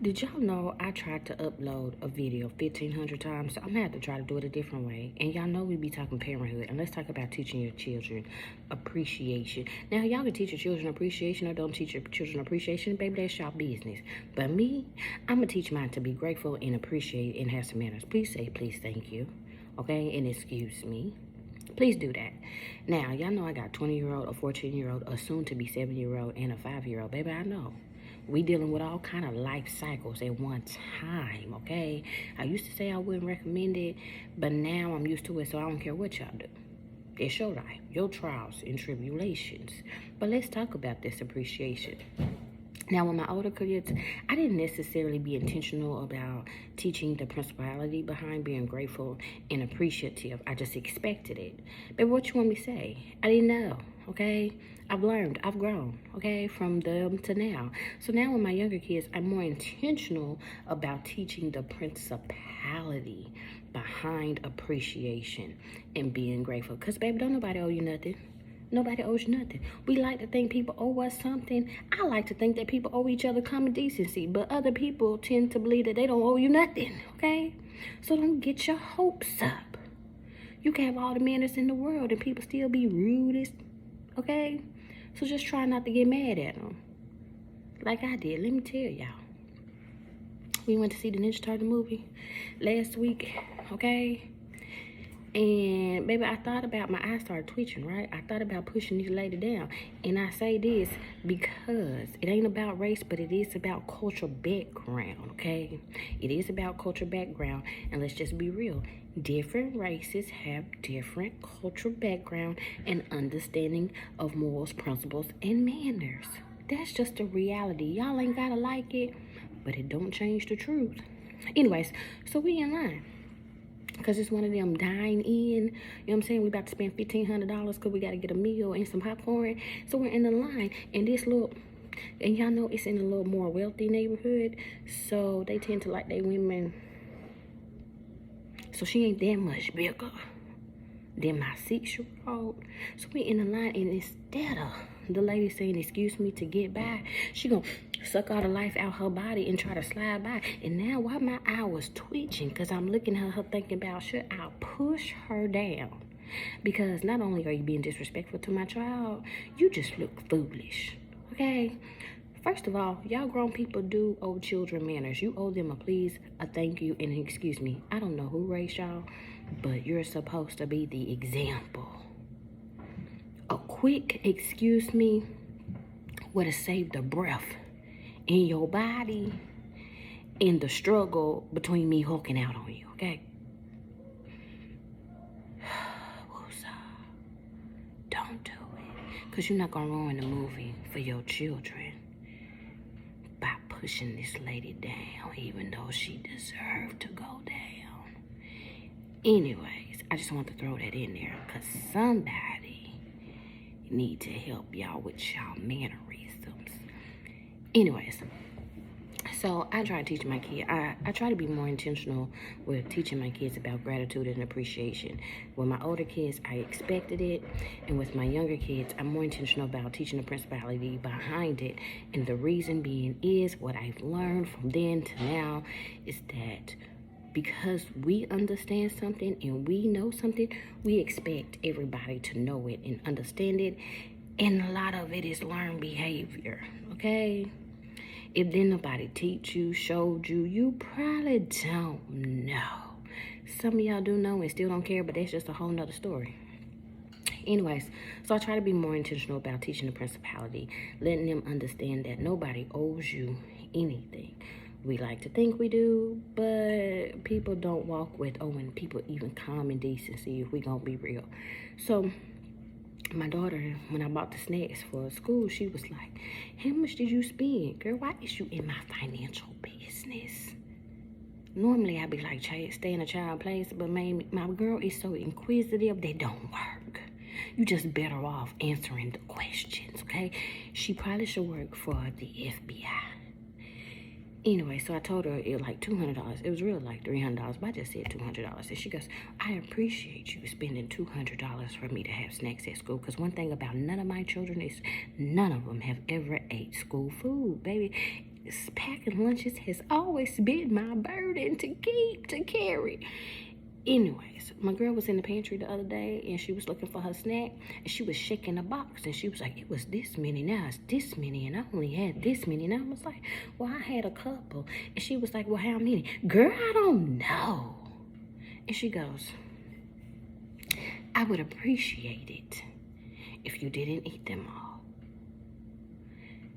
Did y'all know I tried to upload a video 1,500 times? So I'm gonna have to try to do it a different way. And y'all know we be talking parenthood, and let's talk about teaching your children appreciation. Now, y'all can teach your children appreciation or don't teach your children appreciation, baby, that's y'all business. But me, I'm gonna teach mine to be grateful and appreciate and have some manners. Please say please, thank you, okay, and excuse me. Please do that. Now, y'all know I got 20-year-old, a 14-year-old, a soon-to-be 7-year-old, and a 5-year-old. Baby, I know. We dealing with all kind of life cycles at one time, okay? I used to say I wouldn't recommend it, but now I'm used to it, so I don't care what y'all do. It's your life, your trials and tribulations. But let's talk about this appreciation. Now, with my older kids, I didn't necessarily be intentional about teaching the principality behind being grateful and appreciative. I just expected it. But what you want me to say? I didn't know, okay? I've learned, I've grown, okay, from them to now. So now with my younger kids, I'm more intentional about teaching the principality behind appreciation and being grateful. Because, baby, don't nobody owe you nothing. Nobody owes you nothing. We like to think people owe us something. I like to think that people owe each other common decency, but other people tend to believe that they don't owe you nothing, okay? So don't get your hopes up. You can have all the manners in the world and people still be rudest, okay? So just try not to get mad at them. Like I did, let me tell y'all. We went to see the Ninja Turtle movie last week, okay? And baby, I thought about, my eyes started twitching, right? I thought about pushing this lady down. And I say this because it ain't about race, but it is about cultural background, okay? It is about cultural background. And let's just be real. Different races have different cultural background and understanding of morals, principles, and manners. That's just a reality. Y'all ain't gotta like it, but it don't change the truth. Anyways, so we in line. Because it's one of them dine in, you know what I'm saying? We about to spend $1,500 because we got to get a meal and some popcorn. So we're in the line. And this little, and y'all know it's in a little more wealthy neighborhood. So they tend to like their women. So she ain't that much bigger than my 6-year-old. So we in the line, and instead of the lady saying, excuse me, to get by, she gonna suck all the life out her body and try to slide by. And now while my eye was twitching, because I'm looking at her thinking about, should I push her down? Because not only are you being disrespectful to my child, you just look foolish, okay? First of all, y'all grown people do owe children manners. You owe them a please, a thank you, and an excuse me. I don't know who raised y'all, but you're supposed to be the example. A quick excuse me would have saved the breath in your body in the struggle between me hooking out on you, okay? Don't do it. Because you're not going to ruin the movie for your children by pushing this lady down, even though she deserved to go down. Anyways, I just want to throw that in there because somebody need to help y'all with y'all mannerisms. Anyways, so I try to teach my kids. I try to be more intentional with teaching my kids about gratitude and appreciation. With my older kids, I expected it. And with my younger kids, I'm more intentional about teaching the principality behind it. And the reason being is what I've learned from then to now is that because we understand something and we know something, we expect everybody to know it and understand it. And a lot of it is learned behavior, okay? If then nobody teach you, showed you, you probably don't know. Some of y'all do know and still don't care, but that's just a whole nother story. Anyways, so I try to be more intentional about teaching the principality, letting them understand that nobody owes you anything. We like to think we do, but people don't walk with owing people even common decency, if we gonna be real. So my daughter, when I bought the snacks for school, she was like, how much did you spend? Girl, why is you in my financial business? Normally, I'd be like, stay in a child place, but maybe my girl is so inquisitive, they don't work. You just better off answering the questions, okay? She probably should work for the FBI. Anyway, so I told her it was like $200. It was really like $300, but I just said $200. And she goes, I appreciate you spending $200 for me to have snacks at school. Because one thing about none of my children is none of them have ever ate school food, baby. packing lunches has always been my burden to carry. Anyways, my girl was in the pantry the other day and she was looking for her snack and she was shaking the box and she was like, it was this many, now it's this many, and I only had this many. And I was like, well, I had a couple. And she was like, well, how many? Girl, I don't know. And she goes, I would appreciate it if you didn't eat them all.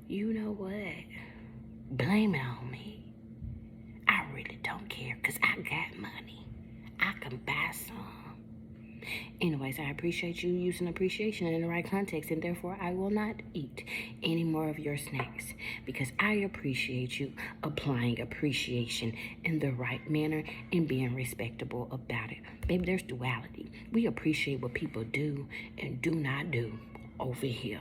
You know what? Blame it on me. I really don't care because I got money. I can buy some. Anyways, I appreciate you using appreciation in the right context, and therefore I will not eat any more of your snacks because I appreciate you applying appreciation in the right manner and being respectable about it. Baby, there's duality. We appreciate what people do and do not do over here.